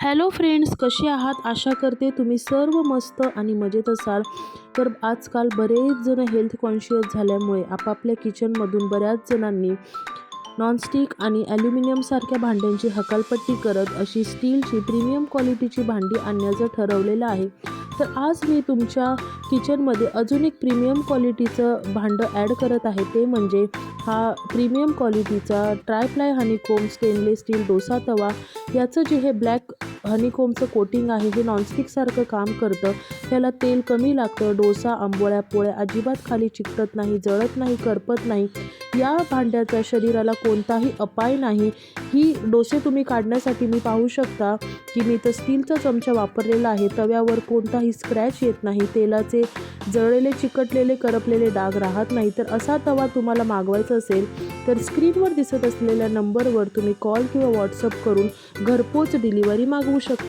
Hello friends, कसे आहात? आशा करते तुम्ही सर्व मस्त आणि मजेत असाल. तर आजकाल बरेच जण हेल्थ कॉन्शियस झाल्यामुळे आपापल्या किचनमधून बऱ्याच जणांनी नॉनस्टिक आणि ॲल्युमिनियमसारख्या भांड्यांची हकालपट्टी करत अशी स्टीलची प्रीमियम क्वालिटीची भांडी आणण्याचं ठरवलेलं आहे. तर आज मी तुमच्या किचनमध्ये अजून एक प्रीमियम क्वालिटीचं भांडं ॲड करत आहे. ते म्हणजे हा प्रीमियम क्वालिटीचा ट्रायप्लाय हनीकोम स्टेनलेस स्टील डोसा तवा. याचं जे हे ब्लॅक हनीकोमचं कोटिंग आहे हे नॉनस्टिकसारखं काम करतं. याला तेल कमी लागतं. डोसा, आंबोळ्या, पोळ्या अजिबात खाली चिकटत नाही, जळत नाही, करपत नाही. या भांड्याचा शरीराला कोणताही अपाय नाही. ही डोसे तुम्ही काढण्यासाठी मी पाहू शकता की मी तर स्टीलचा चमचा वापरलेला आहे. तव्यावर कोणताही स्क्रॅच येत नाही. तेलाचे जळलेले, चिकटलेले, करपलेले डाग राहत नाही. तर असा तवा तुम्हाला मागवायचा असेल तर स्क्रीनवर दिसत असलेल्या नंबरवर तुम्ही कॉल किंवा व्हॉट्सअप करून घरपोच डिलिव्हरी मागवू शकता.